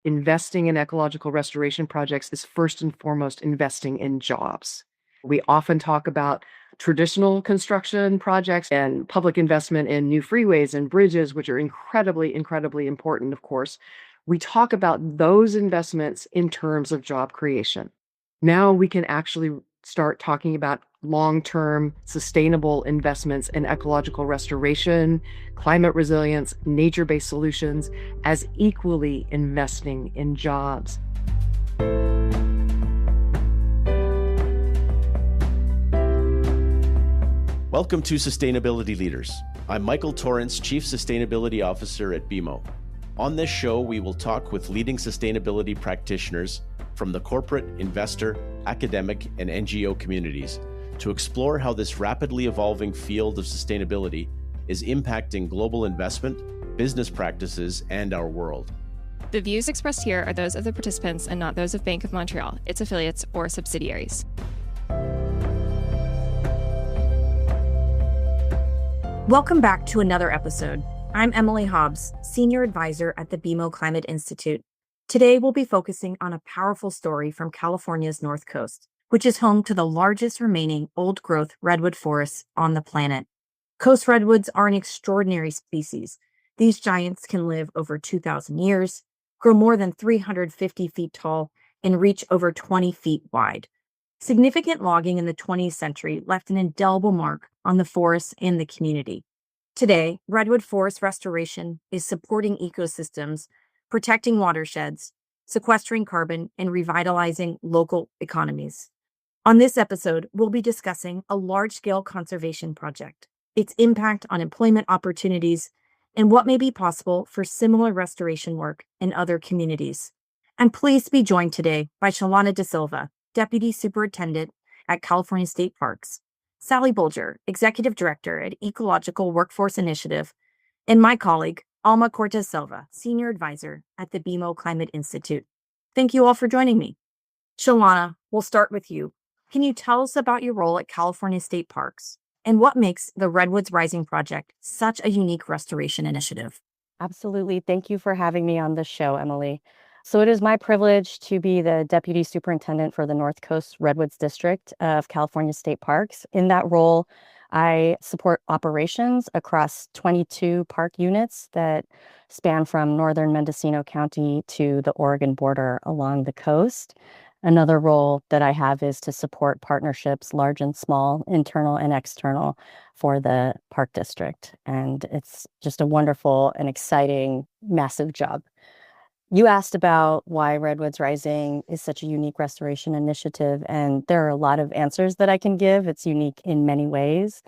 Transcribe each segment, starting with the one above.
investing in ecological restoration projects is first and foremost investing in jobs. We often talk about traditional construction projects and public investment in new freeways and bridges, which are incredibly, incredibly important, of course. We talk about those investments in terms of job creation. Now we can actually start talking about long-term sustainable investments in ecological restoration, climate resilience, nature-based solutions as equally investing in jobs. Welcome to Sustainability Leaders. I'm Michael Torrance, Chief Sustainability Officer at BMO. On this show, we will talk with leading sustainability practitioners from the corporate, investor, academic, and NGO communities to explore how this rapidly evolving field of sustainability is impacting global investment, business practices, and our world. The views expressed here are those of the participants and not those of Bank of Montreal, its affiliates, or subsidiaries. Welcome back to another episode. I'm Emily Hobbs, Senior Advisor at the BMO Climate Institute. Today, we'll be focusing on a powerful story from California's North Coast, which is home to the largest remaining old-growth redwood forests on the planet. Coast redwoods are an extraordinary species. These giants can live over 2,000 years, grow more than 350 feet tall, and reach over 20 feet wide. Significant logging in the 20th century left an indelible mark on the forests and the community. Today, redwood forest restoration is supporting ecosystems, protecting watersheds, sequestering carbon, and revitalizing local economies. On this episode, we'll be discussing a large-scale conservation project, its impact on employment opportunities, and what may be possible for similar restoration work in other communities. I'm pleased to be joined today by Shelana deSilva, Deputy Superintendent at California State Parks, Sally Bolger, Executive Director at Ecological Workforce Initiative, and my colleague, Alma Cortes Selva, Senior Advisor at the BMO Climate Institute. Thank you all for joining me. Shelana, we'll start with you. Can you tell us about your role at California State Parks and what makes the Redwoods Rising project such a unique restoration initiative? Absolutely. Thank you for having me on this show, Emily. So it is my privilege to be the Deputy Superintendent for the North Coast Redwoods District of California State Parks. In that role, I support operations across 22 park units that span from northern Mendocino County to the Oregon border along the coast. Another role that I have is to support partnerships, large and small, internal and external, for the park district. And it's just a wonderful and exciting, massive job. You asked about why Redwoods Rising is such a unique restoration initiative, and there are a lot of answers that I can give. It's unique in many ways.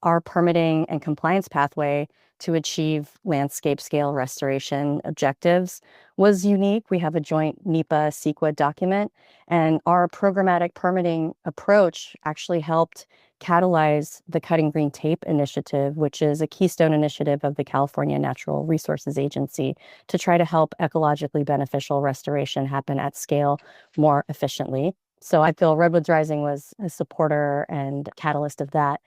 Our permitting and compliance pathway to achieve landscape scale restoration objectives was unique. We have a joint NEPA-CEQA document, and our programmatic permitting approach actually helped catalyze the Cutting Green Tape initiative, which is a keystone initiative of the California Natural Resources Agency to try to help ecologically beneficial restoration happen at scale more efficiently. So I feel Redwoods Rising was a supporter and catalyst of that.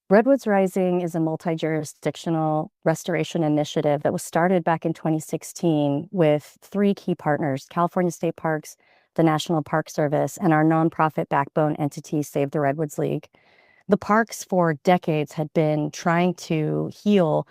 Redwoods Rising is a multi-jurisdictional restoration initiative that was started back in 2016 with three key partners: California State Parks, the National Park Service, and our nonprofit backbone entity, Save the Redwoods League. The parks for decades had been trying to heal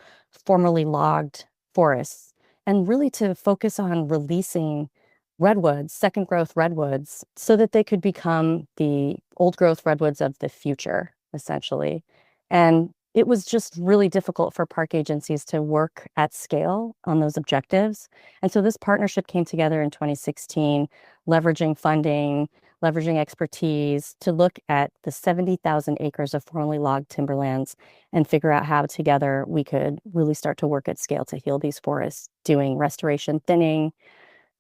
formerly logged forests and really to focus on releasing redwoods, second growth redwoods, so that they could become the old growth redwoods of the future, essentially. And it was just really difficult for park agencies to work at scale on those objectives. And so this partnership came together in 2016, leveraging funding, leveraging expertise to look at the 70,000 acres of formerly logged timberlands and figure out how together we could really start to work at scale to heal these forests, doing restoration thinning,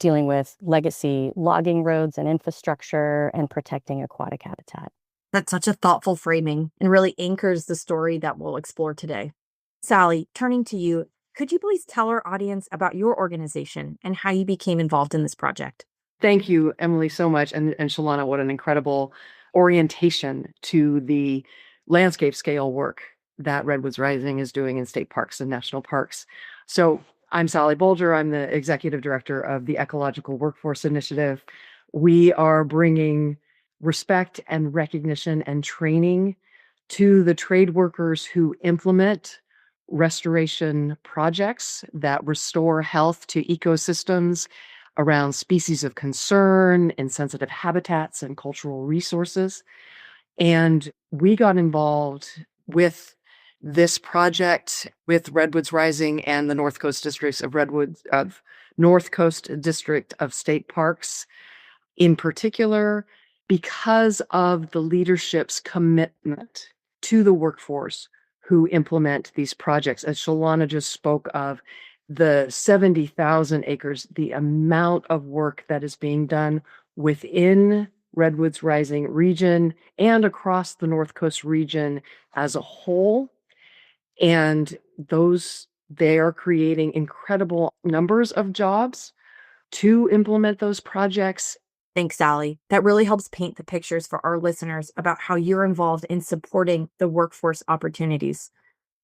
dealing with legacy logging roads and infrastructure, and protecting aquatic habitat. That's such a thoughtful framing and really anchors the story that we'll explore today. Sally, turning to you, could you please tell our audience about your organization and how you became involved in this project? Thank you, Emily, so much. And Shelana, what an incredible orientation to the landscape scale work that Redwoods Rising is doing in state parks and national parks. So I'm Sally Bolger. I'm the executive director of the Ecological Workforce Initiative. We are bringing respect and recognition and training to the trade workers who implement restoration projects that restore health to ecosystems around species of concern in sensitive habitats and cultural resources. And we got involved with this project with Redwoods Rising and the North Coast Districts of North Coast District of State Parks in particular, because of the leadership's commitment to the workforce who implement these projects. As Shelana just spoke of, the 70,000 acres, the amount of work that is being done within Redwoods Rising region and across the North Coast region as a whole. And they are creating incredible numbers of jobs to implement those projects. Thanks, Sally. That really helps paint the pictures for our listeners about how you're involved in supporting the workforce opportunities.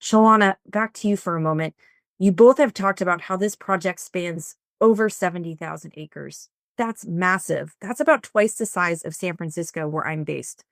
Shelana, back to you for a moment. You both have talked about how this project spans over 70,000 acres. That's massive. That's about twice the size of San Francisco, where I'm based.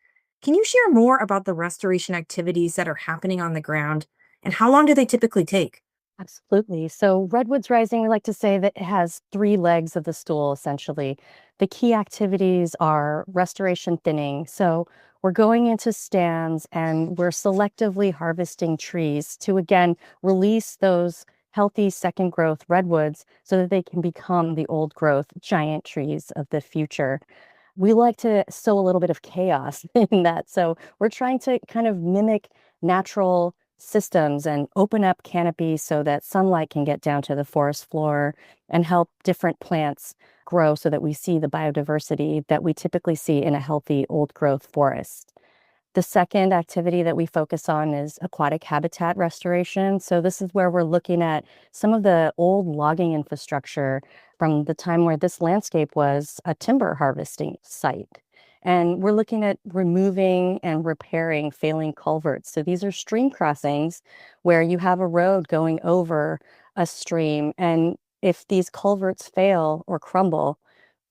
Can you share more about the restoration activities that are happening on the ground, and how long do they typically take? Absolutely. So Redwoods Rising, we like to say that it has three legs of the stool, essentially. The key activities are restoration thinning. So we're going into stands and we're selectively harvesting trees to, again, release those healthy second growth redwoods so that they can become the old growth giant trees of the future. We like to sow a little bit of chaos in that. So we're trying to kind of mimic natural systems and open up canopies so that sunlight can get down to the forest floor and help different plants grow so that we see the biodiversity that we typically see in a healthy old growth forest. The second activity that we focus on is aquatic habitat restoration. So this is where we're looking at some of the old logging infrastructure from the time where this landscape was a timber harvesting site. And we're looking at removing and repairing failing culverts. So these are stream crossings where you have a road going over a stream. And if these culverts fail or crumble,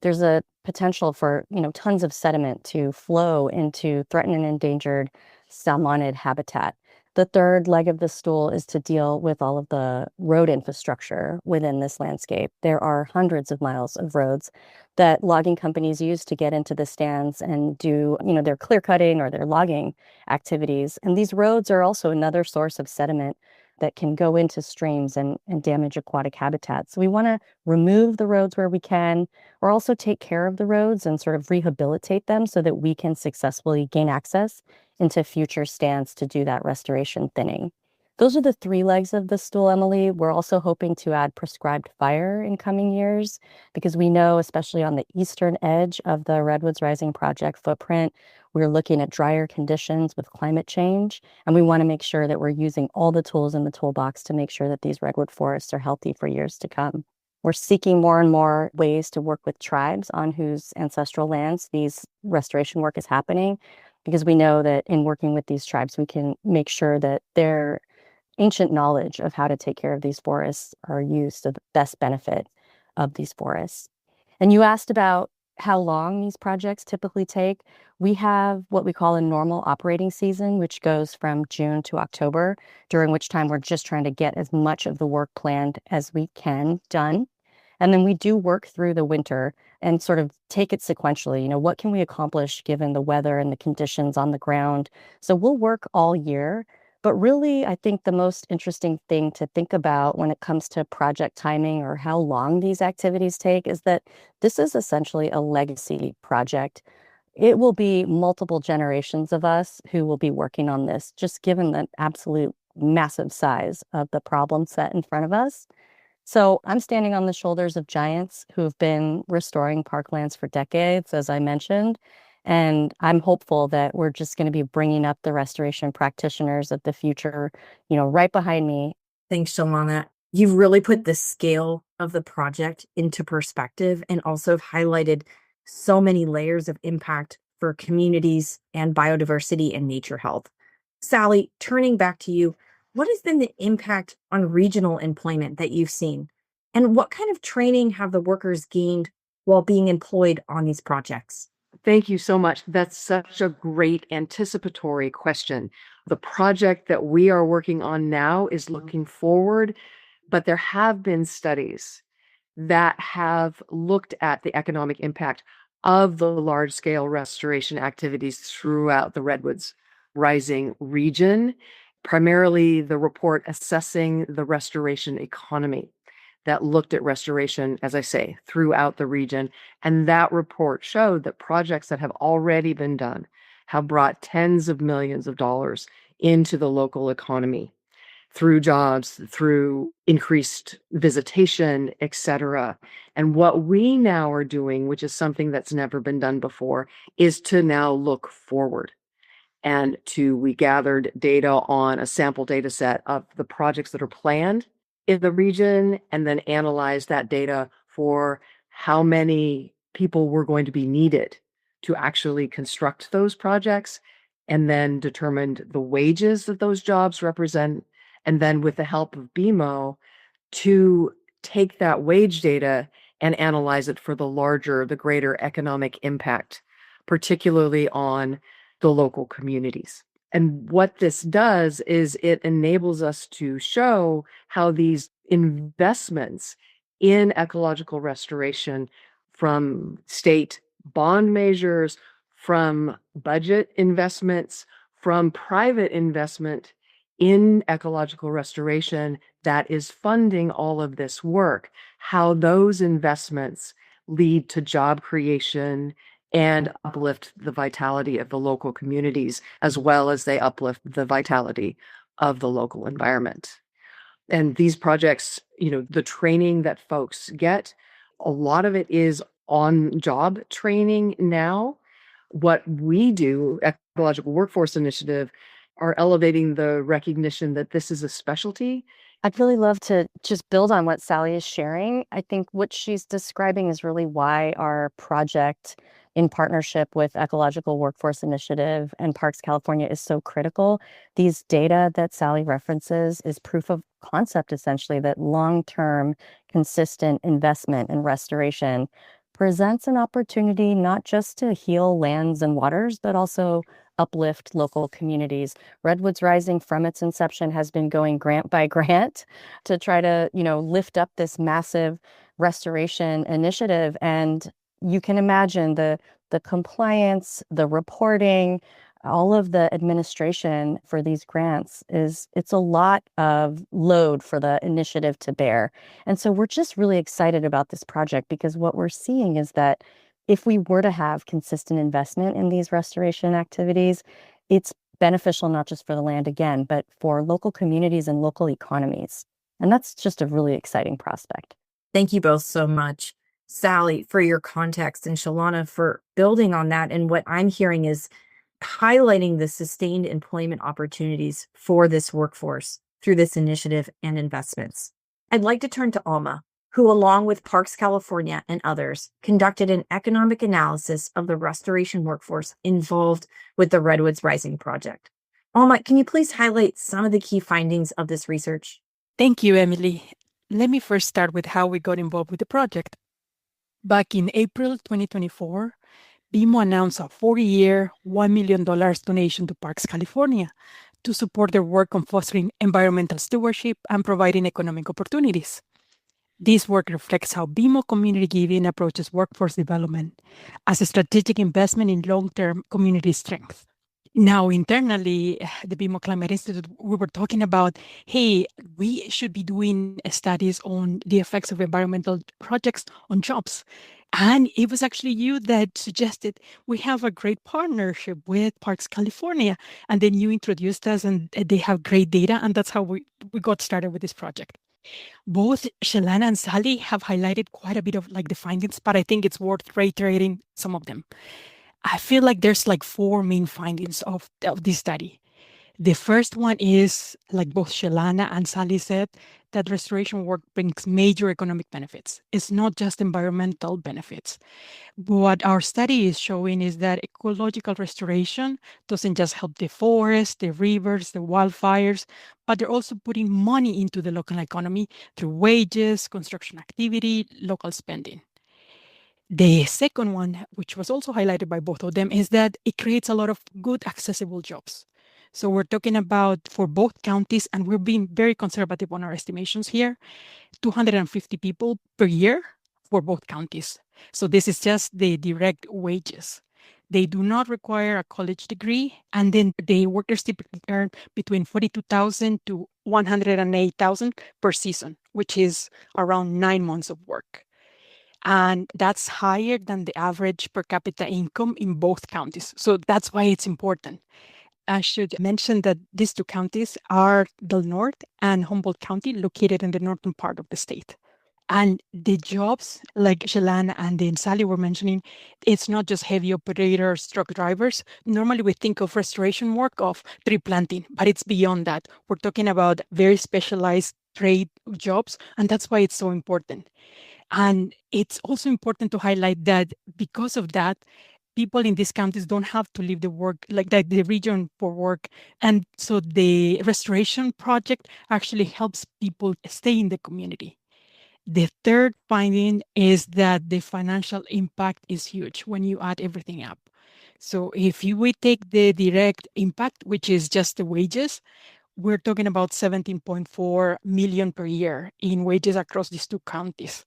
there's a potential for, tons of sediment to flow into threatened and endangered salmonid habitat. The third leg of the stool is to deal with all of the road infrastructure within this landscape. There are hundreds of miles of roads that logging companies use to get into the stands and do, their clear cutting or their logging activities. And these roads are also another source of sediment that can go into streams and damage aquatic habitats. So we want to remove the roads where we can, or also take care of the roads and sort of rehabilitate them so that we can successfully gain access into future stands to do that restoration thinning. Those are the three legs of the stool, Emily. We're also hoping to add prescribed fire in coming years because we know, especially on the eastern edge of the Redwoods Rising project footprint, we're looking at drier conditions with climate change, and we want to make sure that we're using all the tools in the toolbox to make sure that these redwood forests are healthy for years to come. We're seeking more and more ways to work with tribes on whose ancestral lands these restoration work is happening, because we know that in working with these tribes, we can make sure that their ancient knowledge of how to take care of these forests are used to the best benefit of these forests. And you asked about how long these projects typically take. We have what we call a normal operating season, which goes from June to October, during which time we're just trying to get as much of the work planned as we can done. And then we do work through the winter and sort of take it sequentially. What can we accomplish given the weather and the conditions on the ground? So we'll work all year. But really, I think the most interesting thing to think about when it comes to project timing or how long these activities take is that this is essentially a legacy project. It will be multiple generations of us who will be working on this, just given the absolute massive size of the problem set in front of us. So I'm standing on the shoulders of giants who have been restoring parklands for decades, as I mentioned. And I'm hopeful that we're just going to be bringing up the restoration practitioners of the future, right behind me. Thanks, Shelana. You've really put the scale of the project into perspective and also highlighted so many layers of impact for communities and biodiversity and nature health. Sally, turning back to you, what has been the impact on regional employment that you've seen? And what kind of training have the workers gained while being employed on these projects? Thank you so much. That's such a great anticipatory question. The project that we are working on now is looking forward, but there have been studies that have looked at the economic impact of the large scale restoration activities throughout the Redwoods Rising region, primarily the report assessing the restoration economy that looked at restoration, as I say, throughout the region. And that report showed that projects that have already been done have brought tens of millions of dollars into the local economy through jobs, through increased visitation, et cetera. And what we now are doing, which is something that's never been done before, is to now look forward. We gathered data on a sample data set of the projects that are planned in the region and then analyzed that data for how many people were going to be needed to actually construct those projects, and then determined the wages that those jobs represent. And then with the help of BMO, to take that wage data and analyze it for the greater economic impact, particularly on the local communities. And what this does is it enables us to show how these investments in ecological restoration, from state bond measures, from budget investments, from private investment in ecological restoration that is funding all of this work, how those investments lead to job creation and uplift the vitality of the local communities, as well as they uplift the vitality of the local environment. And these projects, the training that folks get, a lot of it is on job training now. What we do, Ecological Workforce Initiative, are elevating the recognition that this is a specialty. I'd really love to just build on what Sally is sharing. I think what she's describing is really why our project, in partnership with Ecological Workforce Initiative and Parks California, is so critical. These data that Sally references is proof of concept, essentially, that long-term, consistent investment in restoration presents an opportunity not just to heal lands and waters, but also uplift local communities. Redwoods Rising, from its inception, has been going grant by grant to try to, lift up this massive restoration initiative. And you can imagine the compliance, the reporting, all of the administration for these grants it's a lot of load for the initiative to bear. And so we're just really excited about this project, because what we're seeing is that if we were to have consistent investment in these restoration activities, it's beneficial not just for the land again, but for local communities and local economies. And that's just a really exciting prospect. Thank you both so much, Sally, for your context, and Shelana for building on that. And what I'm hearing is highlighting the sustained employment opportunities for this workforce through this initiative and investments. I'd like to turn to Alma, who, along with Parks California and others, conducted an economic analysis of the restoration workforce involved with the Redwoods Rising project. Alma, can you please highlight some of the key findings of this research? Thank you, Emily. Let me first start with how we got involved with the project. Back in April 2024, BMO announced a 40-year, $1 million donation to Parks California to support their work on fostering environmental stewardship and providing economic opportunities. This work reflects how BMO community giving approaches workforce development as a strategic investment in long-term community strength. Now, internally, the BMO Climate Institute, we were talking about, hey, we should be doing studies on the effects of environmental projects on jobs. And it was actually you that suggested we have a great partnership with Parks California. And then you introduced us, and they have great data. And that's how we got started with this project. Both Shelana and Sally have highlighted quite a bit of the findings, but I think it's worth reiterating some of them. I feel like there's 4 main findings of this study. The first one is, like both Shelana and Sally said, that restoration work brings major economic benefits. It's not just environmental benefits. What our study is showing is that ecological restoration doesn't just help the forest, the rivers, the wildfires, but they're also putting money into the local economy through wages, construction activity, local spending. The second one, which was also highlighted by both of them, is that it creates a lot of good, accessible jobs. So we're talking about for both counties, and we're being very conservative on our estimations here, 250 people per year for both counties. So this is just the direct wages. They do not require a college degree, and then the workers typically earn between 42,000 to 108,000 per season, which is around 9 months of work. And that's higher than the average per capita income in both counties. So that's why it's important. I should mention that these two counties are Del Norte and Humboldt County, located in the northern part of the state. And the jobs, like Shelana and then Sally were mentioning, it's not just heavy operators, truck drivers. Normally we think of restoration work of tree planting, but it's beyond that. We're talking about very specialized trade jobs, and that's why it's so important. And it's also important to highlight that because of that, people in these counties don't have to leave the work, like the region for work. And so the restoration project actually helps people stay in the community. The third finding is that the financial impact is huge when you add everything up. So if we take the direct impact, which is just the wages, we're talking about 17.4 million per year in wages across these two counties.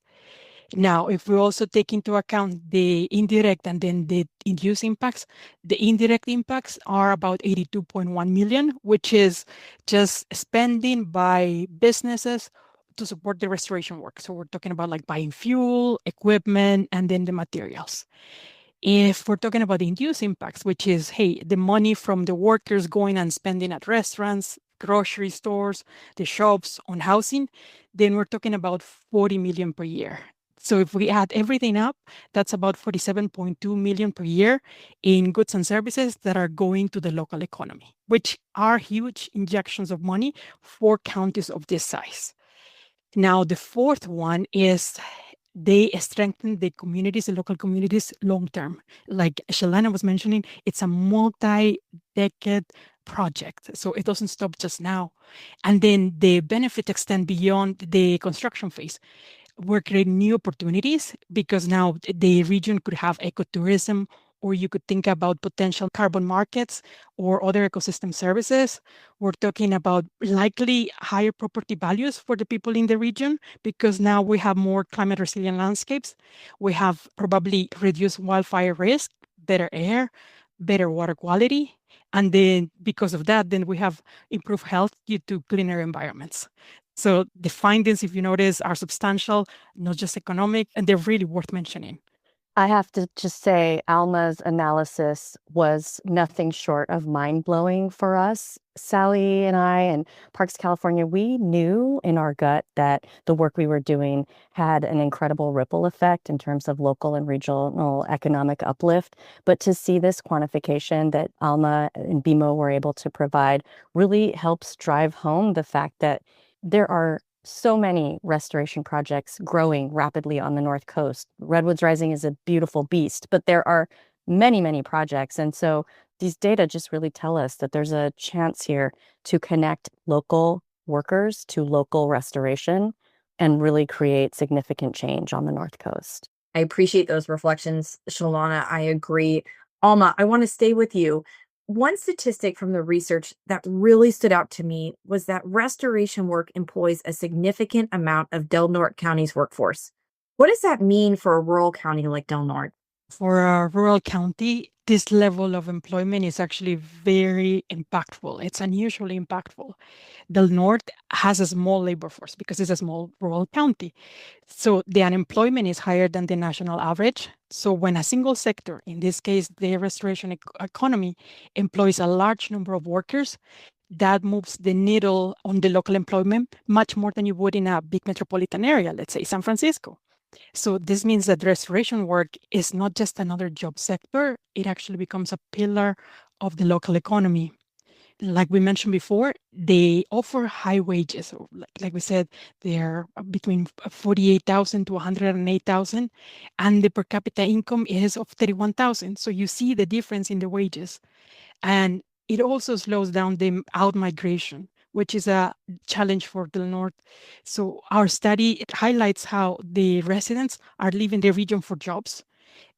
Now, if we also take into account the indirect and then the induced impacts, the indirect impacts are about 82.1 million, which is just spending by businesses to support the restoration work. So we're talking about like buying fuel, equipment, and then the materials. If we're talking about the induced impacts, which is, hey, the money from the workers going and spending at restaurants, grocery stores, the shops, on housing, then we're talking about 40 million per year. So if we add everything up, that's about 47.2 million per year in goods and services that are going to the local economy, which are huge injections of money for counties of this size. Now, the fourth one is they strengthen the communities, the local communities long term. Like Shelana was mentioning, it's a multi-decade project. So it doesn't stop just now. And then the benefits extend beyond the construction phase. We're creating new opportunities because now the region could have ecotourism, or you could think about potential carbon markets or other ecosystem services. We're talking about likely higher property values for the people in the region because now we have more climate resilient landscapes. We have probably reduced wildfire risk, better air, better water quality. And then because of that, then we have improved health due to cleaner environments. So the findings, if you notice, are substantial, not just economic, and they're really worth mentioning. I have to just say, Alma's analysis was nothing short of mind-blowing for us. Sally and I and Parks California, we knew in our gut that the work we were doing had an incredible ripple effect in terms of local and regional economic uplift. But to see this quantification that Alma and BMO were able to provide really helps drive home the fact that there are so many restoration projects growing rapidly on the North Coast. Redwoods Rising is a beautiful beast, but there are many, many projects. And so these data just really tell us that there's a chance here to connect local workers to local restoration and really create significant change on the North Coast. I appreciate those reflections, Shelana. I agree. Alma, I want to stay with you. One statistic from the research that really stood out to me was that restoration work employs a significant amount of Del Norte County's workforce. What does that mean for a rural county like Del Norte? For a rural county, this level of employment is actually very impactful. It's unusually impactful. Del Norte has a small labor force because it's a small rural county. So the unemployment is higher than the national average. So when a single sector, in this case, the restoration economy, employs a large number of workers, that moves the needle on the local employment much more than you would in a big metropolitan area, let's say San Francisco. So this means that restoration work is not just another job sector, it actually becomes a pillar of the local economy. like we mentioned before, they offer high wages. So like we said, they're between 48,000 to 108,000, and the per capita income is of 31,000. So you see the difference in the wages. And it also slows down the out migration, which is a challenge for the North. So our study, it highlights how the residents are leaving the region for jobs.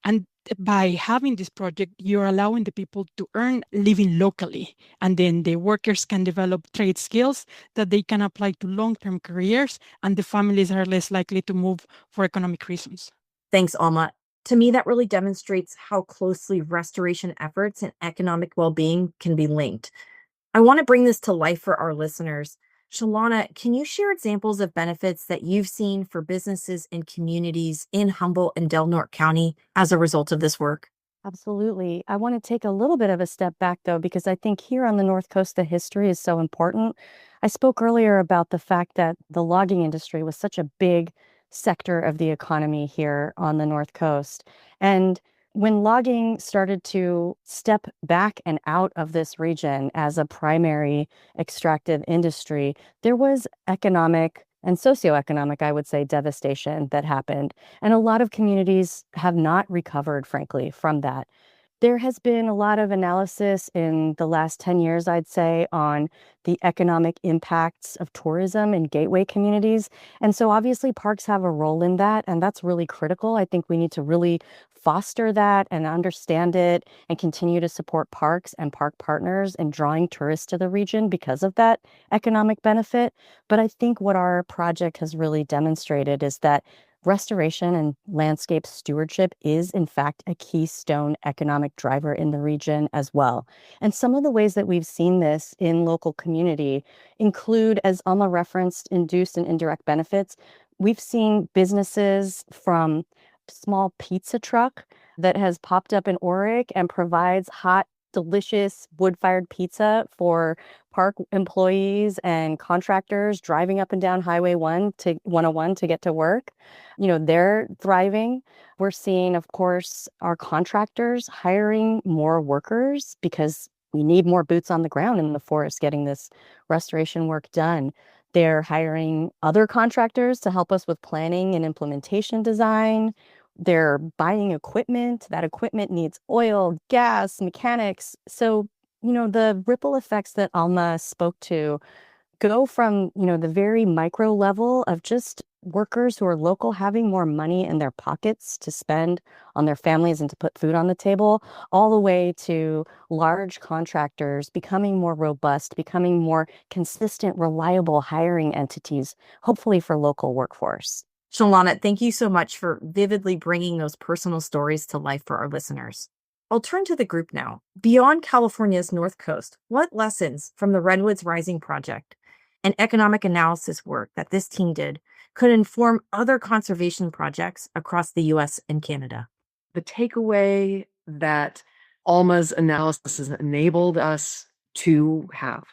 And by having this project, you're allowing the people to earn living locally. And then the workers can develop trade skills that they can apply to long-term careers, and the families are less likely to move for economic reasons. Thanks, Alma. To me, that really demonstrates how closely restoration efforts and economic well being can be linked. I want to bring this to life for our listeners. Shelana, can you share examples of benefits that you've seen for businesses and communities in Humboldt and Del Norte County as a result of this work? Absolutely. I want to take a little bit of a step back, though, because I think here on the North Coast, the history is so important. I spoke earlier about the fact that the logging industry was such a big sector of the economy here on the North Coast. And when logging started to step back and out of this region as a primary extractive industry, there was economic and socioeconomic, I would say, devastation that happened. And a lot of communities have not recovered, frankly, from that. There has been a lot of analysis in the last 10 years, I'd say, on the economic impacts of tourism in gateway communities. And so obviously parks have a role in that, and that's really critical. I think we need to really foster that and understand it and continue to support parks and park partners in drawing tourists to the region because of that economic benefit. But I think what our project has really demonstrated is that restoration and landscape stewardship is, in fact, a keystone economic driver in the region as well. And some of the ways that we've seen this in local community include, as Alma referenced, induced and indirect benefits. We've seen businesses from small pizza truck that has popped up in Oric and provides hot, delicious wood-fired pizza for park employees and contractors driving up and down Highway 101 to get to work. They're thriving. We're seeing, of course, our contractors hiring more workers because we need more boots on the ground in the forest getting this restoration work done. They're hiring other contractors to help us with planning and implementation design. They're buying equipment. That equipment needs oil, gas, mechanics. So, the ripple effects that Alma spoke to go from, the very micro level of just workers who are local having more money in their pockets to spend on their families and to put food on the table, all the way to large contractors becoming more robust, becoming more consistent, reliable hiring entities, hopefully for local workforce. Shelana, thank you so much for vividly bringing those personal stories to life for our listeners. I'll turn to the group now. Beyond California's North Coast, what lessons from the Redwoods Rising project and economic analysis work that this team did could inform other conservation projects across the US and Canada? The takeaway that Alma's analysis has enabled us to have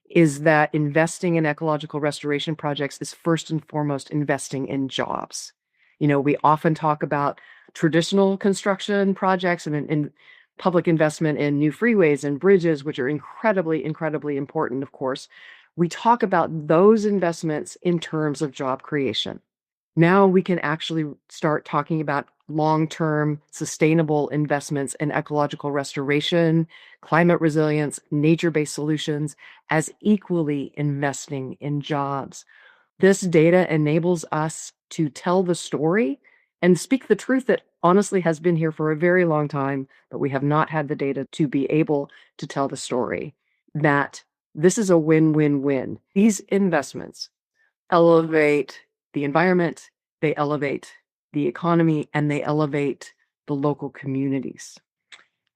is that investing in ecological restoration projects is first and foremost investing in jobs. We often talk about traditional construction projects and in public investment in new freeways and bridges, which are incredibly, incredibly important, of course. We talk about those investments in terms of job creation. Now we can actually start talking about long-term sustainable investments in ecological restoration, climate resilience, nature-based solutions as equally investing in jobs. This data enables us to tell the story and speak the truth that honestly has been here for a very long time, but we have not had the data to be able to tell the story that this is a win-win-win. These investments elevate the environment, they elevate the economy, and they elevate the local communities.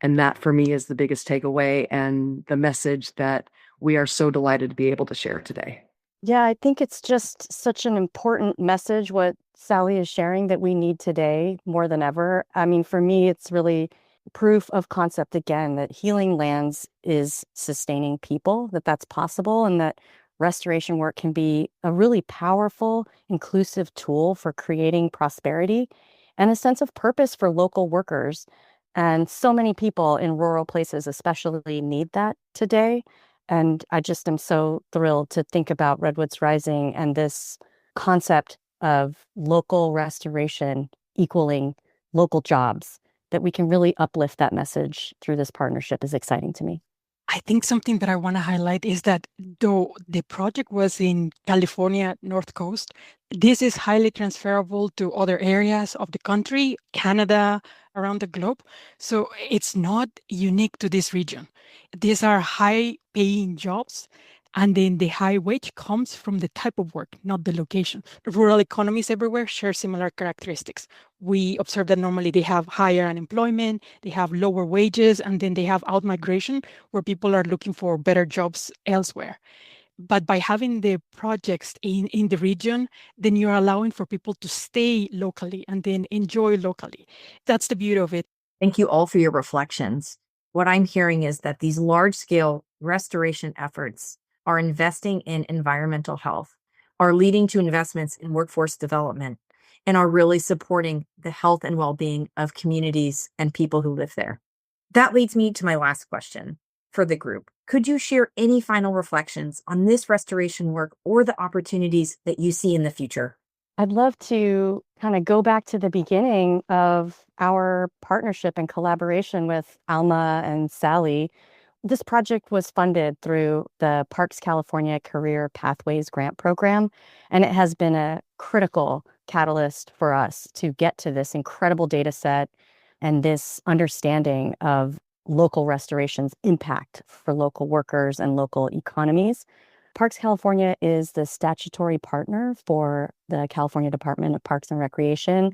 And that for me is the biggest takeaway and the message that we are so delighted to be able to share today. Yeah, I think it's just such an important message what Sally is sharing that we need today more than ever. I mean, for me, it's really proof of concept again that healing lands is sustaining people, that that's possible, and that restoration work can be a really powerful, inclusive tool for creating prosperity and a sense of purpose for local workers. And so many people in rural places especially need that today. And I just am so thrilled to think about Redwoods Rising and this concept of local restoration equaling local jobs, that we can really uplift that message through this partnership is exciting to me. I think something that I want to highlight is that though the project was in California, North Coast, this is highly transferable to other areas of the country, Canada, around the globe. So it's not unique to this region. These are high paying jobs. And then the high wage comes from the type of work, not the location. Rural economies everywhere share similar characteristics. We observe that normally they have higher unemployment, they have lower wages, and then they have outmigration where people are looking for better jobs elsewhere. But by having the projects in the region, then you're allowing for people to stay locally and then enjoy locally. That's the beauty of it. Thank you all for your reflections. What I'm hearing is that these large-scale restoration efforts are investing in environmental health, are leading to investments in workforce development, and are really supporting the health and well-being of communities and people who live there. That leads me to my last question for the group. Could you share any final reflections on this restoration work or the opportunities that you see in the future? I'd love to kind of go back to the beginning of our partnership and collaboration with Alma and Sally. This project was funded through the Parks California Career Pathways Grant Program, and it has been a critical catalyst for us to get to this incredible data set and this understanding of local restoration's impact for local workers and local economies. Parks California is the statutory partner for the California Department of Parks and Recreation.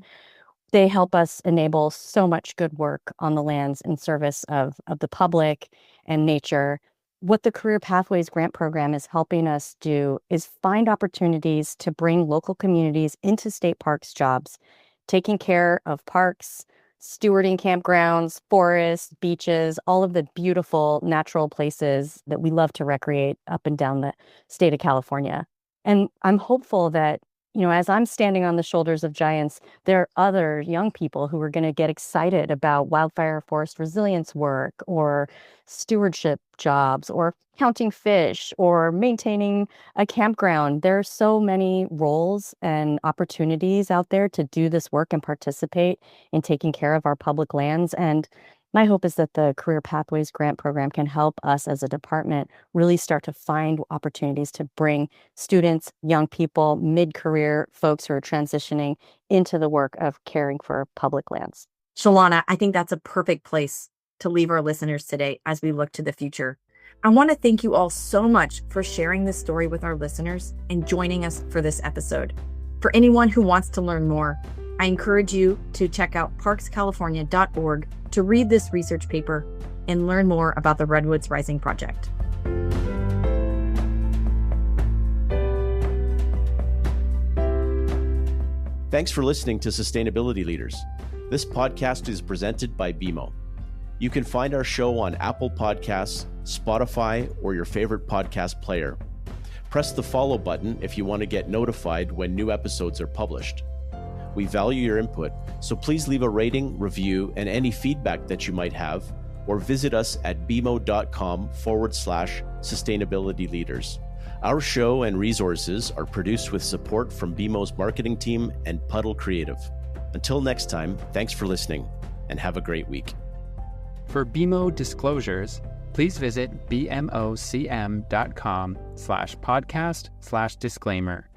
They help us enable so much good work on the lands in service of the public and nature. What the Career Pathways Grant Program is helping us do is find opportunities to bring local communities into state parks jobs, taking care of parks, stewarding campgrounds, forests, beaches, all of the beautiful natural places that we love to recreate up and down the state of California. And I'm hopeful that, as I'm standing on the shoulders of giants, there are other young people who are going to get excited about wildfire forest resilience work or stewardship jobs or counting fish or maintaining a campground. There are so many roles and opportunities out there to do this work and participate in taking care of our public lands. And my hope is that the Career Pathways Grant Program can help us as a department really start to find opportunities to bring students, young people, mid-career folks who are transitioning into the work of caring for public lands. Shelana, I think that's a perfect place to leave our listeners today as we look to the future. I want to thank you all so much for sharing this story with our listeners and joining us for this episode. For anyone who wants to learn more, I encourage you to check out parkscalifornia.org to read this research paper and learn more about the Redwoods Rising project. Thanks for listening to Sustainability Leaders. This podcast is presented by BMO. You can find our show on Apple Podcasts, Spotify, or your favorite podcast player. Press the follow button if you want to get notified when new episodes are published. We value your input, so please leave a rating, review, and any feedback that you might have, or visit us at bmo.com/sustainability leaders. Our show and resources are produced with support from BMO's marketing team and Puddle Creative. Until next time, thanks for listening, and have a great week. For BMO disclosures, please visit bmocm.com/podcast/disclaimer.